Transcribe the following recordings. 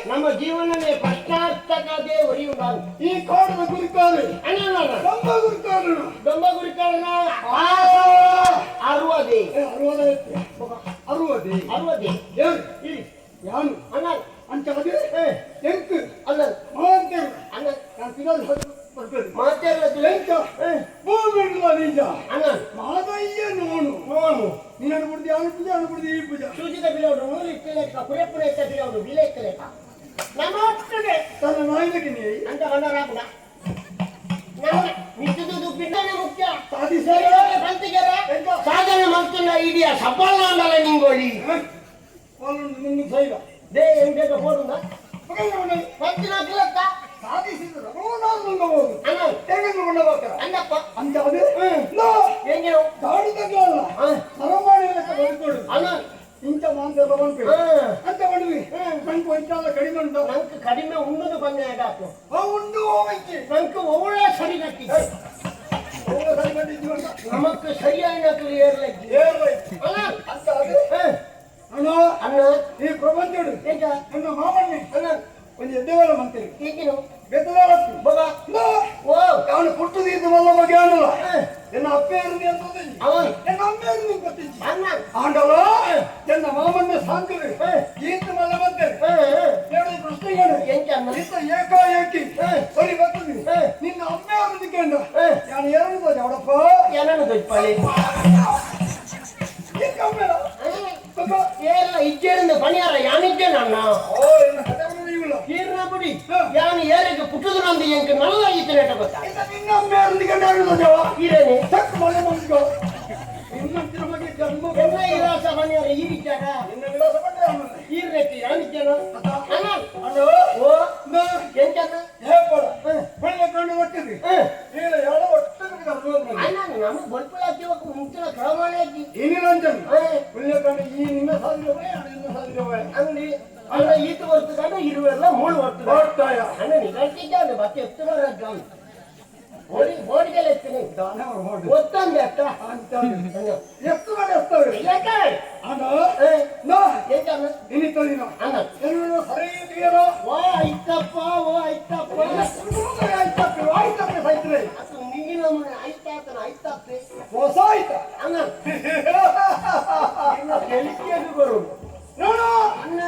ನಮ್ಮ ಜೀವನವೇ ಪ್ರಶ್ನಾರ್ಥಕದೇ ಒರಿಯುಂಟಾನು ಈ ಕಾಡದ ಗುರಿಕಾರು ದೊಂಬ ಗುರಿಕಾರನ ಅರುವದೇ ಯಾನು ಅಣ್ಣ ಅಂಚದೆ ಎಂಕು ಅಲ್ಲ ಮಾಂತೇರು ಅಣ್ಣ ನಾನು ಸಿಗಲ್ ಬರ್ತದೆ ಮಾತಾಡಲ್ಲ ಎಂಕ ಭೂಮಿಡ್ಲ ನಿಜ ಅಣ್ಣ ಮಾದಯ್ಯ ನೋನು ನೀನು ಅನ್ಬಿಡ್ದಿ ಅನ್ಬಿಡ್ದಿ ಈ ಪೂಜ ಸೂಚಿತ ಬಿಲವನು ನೂರು ಇಕ್ಕಲೇಕ ಪುರೇಪುರ ಎತ್ತ ಬಿಲವನು ಬಿಲೆ ಇಕ್ಕಲೇಕ ನಮ್ಮ ಅಷ್ಟೇ ತನ್ನ ನಾಯಿದಕ್ಕೆ ನೀ ಅಂತ ಬಂದರಾಗುಣ ನಮ್ಮ ನಿತ್ಯದು ಬಿಟ್ಟನೆ ಮುಖ್ಯ ಸಾಧಿಸೇ ಬಂತಿಗೆರ ಸಾಧನೆ ಮಾಡ್ತುನ್ನ ಇಡಿಯ ಸಫಲ ಅಂದಲ್ಲ ನಿಂಗೋಳಿ ನಿನ್ನ ಸೈಲ ದೇ ಏನ್ ಬೇಗ ಹೋಡುಂದ ಪಂಚಿನ ಕಿಲತ್ತ ಸಾಧಿಸಿದ್ರು ನಾನು ಮುಂದಬಹುದು ಅಣ್ಣ ಹೇಗೆ ಮುಂದಬೋಗ್ತಾರ ಅಣ್ಣಪ್ಪ ಅಂತ ಅದು ಹೆಂಗೆ ಗಾಡಿ ತಗೊಳ್ಳಲ್ಲ ಸರಮಾಡಿ ಬದುಕೋಡು ಅಣ್ಣ ಇಂಥ ಮಾಂಸ ಎಲ್ಲ ಬಂತು ಅಂತ ಮಾಡಿದ್ವಿ ನಂಗೆ ಒಂಚಲ್ಲ ಕಡಿಮೆ ಉಂಟು ನಂಗೆ ಕಡಿಮೆ ಉಣ್ಣದು ಬಂದೆ ಆಗಾತು ಉಂಡು ಹೋಗೈತಿ ನಂಗೆ ಒಳ್ಳೆ ಸರಿ ಕಟ್ಟಿ ನಮಕ್ ಸರಿಯಾಗಿ ಏರ್ಲೈತಿ ಅಣ್ಣ ಅಂತ ಅದು ಅಣ್ಣ ಅಣ್ಣ ಈ ಪ್ರಪಂಚಡು ಈಗ ನನ್ನ ಮಾಮಣ್ಣೆ ಅಣ್ಣ ಒಂದು ಎದ್ದೇವಲ್ಲ ಮಂತ್ರಿ ಈಗಿನ ಬೆತ್ತಲಾಡತ್ತು ಬಗ ಓ ಅವನು ಪುಟ್ಟದು ಇದು ಮಲ್ಲ ಬಗ್ಗೆ ಅನ್ನಲ್ಲ ಎನ್ನ ಅಪ್ಪೆ ಇರಲಿ ಅಂತಂದ್ರೆ ಅವನ್ ಎನ್ನ ಅಮ್ಮೆ ಇರಲಿ ಗೊತ್ತಿದ್ದ ಅಣ್ಣ ಆಂಡಲ ಎನ್ನ ಮಾಮಣ್ಣ ಸಾಂಕರು ಈತ ಮಲ್ಲ ಮಂತ್ರಿ ಹೇಳಿ ಪ್ರಶ್ನೆಗಳು ಎಂತ ಅಣ್ಣ ಈತ ಏಕಾಏಕಿ ಸರಿ ಬರ್ತದೆ ನಿನ್ನ ಅಮ್ಮೆ ಅವರದಕ್ಕೆ ಅಂಡ ನಾನು ಎರಡು ಬೋದು ಅವಡಪ್ಪ ಏನನ್ನು ದೊಡ್ಡಪಾಳಿ ಈತ ಅಮ್ಮೆನ ಏಲ್ಲ ಇಜ್ಜೇರಿಂದ ಪಣಿಯಾರ ಯಾನಿಜ್ಜೆ ನನ್ನ ಓ ಇನ್ನು ಕಥೆಗಳು ಇವಳು ಕೀರ್ನ ಬಿಡಿ ಯಾನು ಏರಿಗೆ ಪುಟ್ಟದು ನಂದು ಎಂಕ ನಲ್ಲ ಈತನೇಟ ಗೊತ್ತಾ ನಿನ್ನ ಅಮ್ಮೆ ಅವರದಕ್ಕೆ ದೇವ ಈರೇನೆ ತಕ್ಕ ಮಳೆ ಮಂದಿಗೋ ಇನ್ನೊಂದಿನ ಬಗ್ಗೆ ಜನ್ಮ ಎಲ್ಲ ಇರಾಸ ಪಣಿಯಾರ ಈ ವಿಚಾರ ನಿನ್ನ ವಿಳಾಸ ಬಂದ್ರೆ ಅವನಲ್ಲ ಈರ್ನೆತ್ತಿ ಯಾನಿಜ್ಜೆನ ಅಣ್ಣ ಅಣ್ಣ ಓ ಎಂತನ ಹೇಳ ಒಳ್ಳೆ ಕಂಡು ಒಟ್ಟಿದ್ರಿ ಹೇಳ ಎಲ್ಲ ಒಟ್ಟಿಗೆ ಅಣ್ಣ ನಮಗೆ ಬಲ್ಪಳ ಹಾಕಿವಾಗ ಮುಂಚಿನ ಕ್ರಮಣ ಹಾಕಿ ಏನಿಲ್ಲ ಅಂಜನ್ ಒಳ್ಳೆ ಕಂಡು ಈ ನಿನ್ನ ಸಾಧಿರವೇ ನಿನ್ನ ಸಾಧಿರವೇ ಅಂಗಡಿ ಅಲ್ಲ ಈತ ಬರ್ತದ ಇರುವೆಲ್ಲ ಮೂಳು ಬರ್ತದ ಬರ್ತಾಯ ಅಣ್ಣ ನಿಗಂಟಿದ್ದಾನೆ ಮತ್ತೆ ಎತ್ತುವರ ಜಾನ್ ಬೋಡಿಗೆಲ್ಲ ಎತ್ತೀನಿ ದಾನ ಮಾಡಿ ಗೊತ್ತಂದೆ ಅಕ್ಕ ಅಂತ ಎಷ್ಟು ಮಾಡಿ ಎಸ್ತವೆ ಯಾಕೆ ಅಣ್ಣ ನಾ ಎಂತಣ್ಣ ಇನ್ನಿತ ದಿನ ಅಣ್ಣ ಎಲ್ಲರೂ ಸರಿ ಇದೆಯೋ ಓ ಆಯ್ತಪ್ಪ ಆಯ್ತಪ್ಪ ಸೈತ್ರೆ ಅದು ನೀಗಿನ ಮನೆ ಆಯ್ತಾತನ ಆಯ್ತಪ್ಪೆ ಹೊಸ ಆಯ್ತ ಅಣ್ಣ ಇನ್ನು ಕೆಲಿಕೆದು ಬರೋದು ನೋಡು ಅಣ್ಣ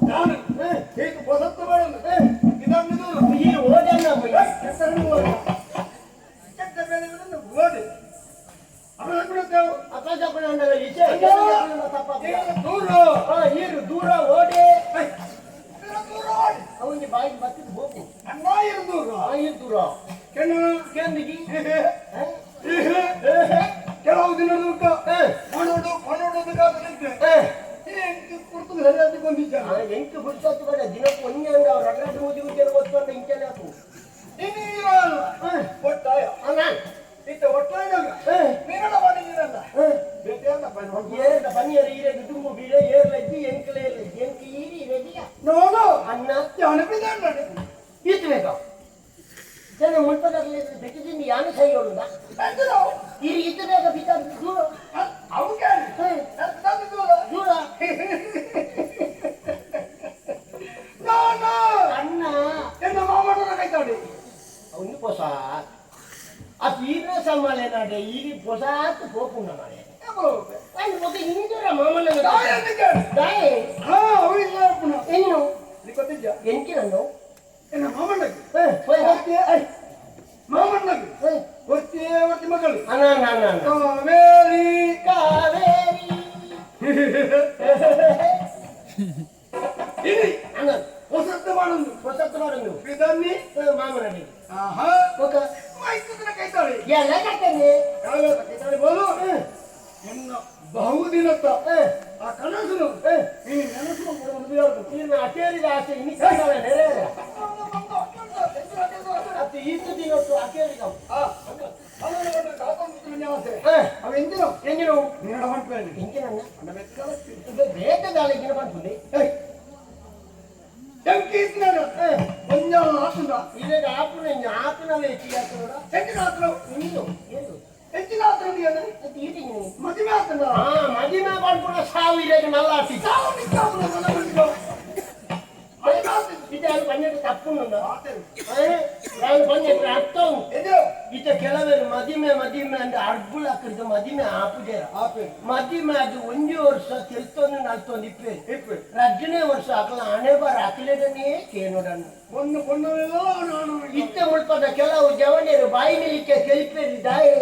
ನಾನು ಹೀಗೆ ಹೊಸತ್ತು ಮಾಡೋದು ಇದನ್ನು ಈ ಓದಣ್ಣ ಕೆಟ್ಟ ಬೆಲೆ ಓದಿ ಅವನ ಬಿಡುತ್ತೇವೆ ಅಕ್ಕಜಪ್ಪನ ಅಂಡಲ್ಲ ಈಚೆ ದೂರ ಈರು ದೂರ ಓಡಿ ದೂರ ಓಡಿ ಅವನಿಗೆ ಬಾಯಿಗೆ ಬತ್ತಿದ್ದು ಹೋಗು ಅಣ್ಣ ಇರು ದೂರ ಬಾಯಿ ದೂರ ಕೆಣ್ಣ ಕೇಂದ್ರಿಗೆ ಕೆಲವು ದಿನದ ಕೊನೋಡೋದಕ್ಕಾಗಲಿಕ್ಕೆ ಕುರ್ತು ಸರಿಯಾದ ಬಂದಿದ್ದ ಎಂಟು ಬಿಡ್ಸತ್ತು ಬೇಡ ದಿನಕ್ಕೆ ಒಂದೇ ಅಂದ ಅವ್ರು ಅಡ್ರಾಟಿ ಮುಗಿದು ಗೊತ್ತಂತ ಇಂಚನೆ ಹಾಕು ಒಟ್ಟಾಯ ಅಣ್ಣ ಇತ್ತ ಒಟ್ಟಾಯಾಗ ಮೀರಣ ಮಾಡಿದ್ದೀರಲ್ಲ ಏರಂತ ಬನ್ನಿಯರು ಈರೆಗೆ ತುಂಬು ಬೀಳೆ ಏರ್ಲಜ್ಜಿ ಎಂಕಲೇ ಇರಲಿ ಎಂಕ ಈರಿ ರೆಡಿಯ ನೋಡು ಅಣ್ಣ ಅನುಪಿದ ಈತು ಬೇಕಾ ಜನ ಮುಟ್ಪದಲ್ಲಿ ಬೆಟ್ಟಿದ್ದೀನಿ ಯಾನು ಸೈ ಹೇಳುದ ಈರಿ ಇತ್ತು ಬೇಗ ಬಿತ್ತ ದೂರ ಅವಕ್ಕೆ ದೂರ ಅಣ್ಣ ಎನ್ನ ಮಾಮನ ಕೈತಾಡಿ ಅವನು ಹೊಸ ಆ ಪೀರ್ನ ಸಮಾಲೇನಾಡೆ ಈರಿ ಹೊಸಾತ್ ಹೋಗುಣ ಮಾಡೆ ಅಲ್ಲಿ ಮತ್ತೆ ಹಿಂದೂರ ಮಾಮನ ದಾಯೆ ಅವಳಿಲ್ಲ ಏನು ಗೊತ್ತಿದ್ಯಾ ಎಂಕಿ ನಾನು ಎನ್ನ ಮಾಮಣ್ಣಗೆ ಮಾಮಣ್ಣಗೆ ಒತ್ತಿ ಮಗಳು ಅಣ್ಣ ಕಾವೇರಿ ಕಾವೇರಿ ಇರಿ ಅಣ್ಣ ಹೊಸತ್ತು ಮಾಡೋದು ಬಿದನ್ನಿ ಮಾಮನಡಿ ಆಹಾ ಓಕೆ ಮೈಸೂರಿನ ಕೈತಾಳಿ ಎಲ್ಲ ಕಟ್ಟನೆ ಯಾವ ಕೈತಾಳಿ ಬೋಲು ಎನ್ನ ಬಹುದಿನತ್ತ ಆ ಕನಸು ಈ ನೆನಸು ಇನ್ನು ಅಕೇರಿದ ಆಸೆ ಇನ್ನಿಲ್ಲ ನೆರೆ ಅದು ಈತು ದಿನತ್ತು ಅಕೇರಿದ ಅವ ಎಂದಿನ ಎಂಗಿನ ನೀಡ ಮಾಡ್ಬೇಡಿ ಎಂಗಿನ ಬೇಕದಾಲ ಎಂಗಿನ ಬಂತು ಇದಾಗ ಆಪುನ ಆಪುನವೇ ಹೆಚ್ಚಿನ ಆತನ ನೀನು ಏನು ಹೆಚ್ಚಿನ ಆತನ ಮದುವೆ ಆತನ ಮದುವೆ ಮಾಡ್ಕೊಂಡು ಸಾವು ಇರಾಗ ನಲ್ಲ పన్నెండు తప్పుందా ఆతరు ನಾನು ಪನ್ನೆಂಡು ಅರ್ಥ ಎದು ಇತ ಕೆಲವರು ಮದಿಮೆ ಅಂದ್ರೆ ಅರ್ಬುಲ್ ಹಾಕಿದ್ದು ಮದಿಮೆ ಆಪುಜೇರ ಆಪೆ ಮದಿಮೆ ಅದು 1 ವರ್ಷ ತಿಳ್ತೊಂದು 40 ಇಪ್ಪೆ ರಜ್ಜನೇ ವರ್ಷ ಹಾಕಲ ಹಣೆ ಬಾರ ಹಾಕಲೇದನೇ ಕೇನೋಡನ್ನು பொண்ணு ನಾನು ಇತ್ತ ಮುಳ್ಪದ ಕೆಲವು ಜವನಿಯರು ಬಾಯಿ ನಿಲಿಕ್ಕೆ ತೆಲಿಪೇರಿದ್ದಾಯಿ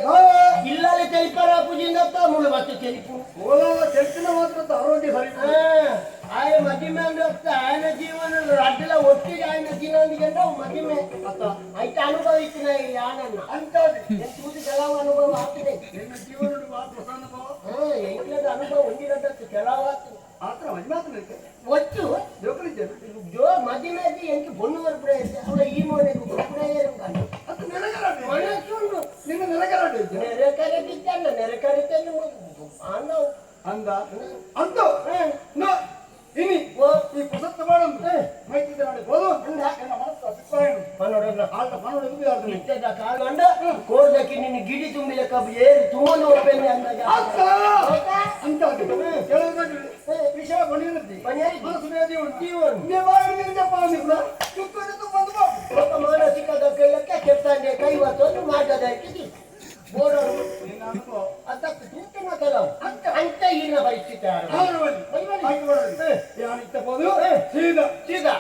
ಇಲ್ಲಲೆ ತೆಲಿಪಾರ ಪೂಜಿಂದಪ್ಪ ಮುಳು ಮತ್ತೆ ತೆಲಿಪು ಓಲೋಲ ತೆಲ್ಪಿನ ಮಾತ್ರ ಆರೋಗ್ಯ ಸರಿ ಆಯ ಮದಿಮೆ ಅಂದ್ರೆ ఆయన ಜೀವನ ಅಡ್ಡಲ ಒಟ್ಟಿಗೆ ఆయన ಜೀವನದಿಂದ ಮದಿಮೆ ಆಯ್ತು ಅನುಭವ ಇತ್ತಿನ ಈ ಆನನ್ನ ಅಂತಾದಿ ಎಂತೂದು ಕೆಲವು ಅನುಭವ ಆಗ್ತಿದೆ ನಿನ್ನ ಜೀವನದ ಮಾತ್ರ ಅನುಭವ ಎಂಟ್ಲದ ಅನುಭವ ಹೊಂದಿರೋದಕ್ಕೆ ಕೆಲವು ಆಗ್ತದೆ ಆತರ ಮಜ್ಮಾತ್ರ ಒಟ್ಟು ಜೋಕಲಿದ್ದೇನೆ ಜೋ ಮದಿಮೆ ಎಂಟು ಬೊಣ್ಣು ಬರ್ಬಿಡೆ ಅವಳ ಈ ಮನೆಗೂ ಬರ್ಬಿಡೆ ಅದು ನೆನಗರಾಟೆ ಮನಸ್ಸುಂಡು ನಿನ್ನ ನೆನಗರಾಟೆ ಇದ್ದೆ ನೆರೆಕರೆದಿದ್ದಲ್ಲ ನೆರೆಕರಿತೇನೆ ಅನ್ನೋ ಅಂದ ಅಂತ ಇನಿ ಈ ಪ್ರಸಕ್ತ ಮಾಡೋದು ಮೈತ್ರಿ ಮಾಡಿ ಹೋದು ನನ್ನ ಮನಸ್ಸು ಅಭಿಪ್ರಾಯ ಪನ್ನೋಡನ್ನ ಆಟ ಪನ್ನೋಡ ಇತ್ತದ ಕಾಲಂಡ ಕೋರ್ದಕ್ಕೆ ನಿನ್ನ ಗಿಡಿ ತುಂಬಿಲೆ ಕಬ್ಬು ಏರಿ ತುಂಬನು ಒಪ್ಪೆನೆ ಅಂದಾಗ ಅಂತ ಕೇಳೋದಾಗಿ ವಿಷಯ ಬಂದಿರುತ್ತೆ ಮನಸ್ಸು ಬೇದಿ ಜೀವನ ಕೂಡ ಚುಕ್ಕಿದ್ದು ಬಂದು ఒక మానసిక కేళ్ళకే చెప్తాండి కైవతో మాట్లాడేది ಬೋಡರು ನಿನ್ನ ಅನುಭವ ಅದಕ್ಕೆ ದೂತನ ಕೆಲವು ಅಂತ ಈಗಿನ ಪರಿಸ್ಥಿತಿ ಯಾರು ಇತ್ತ ಹೋದು ಸೀದಾ ಸೀದಾ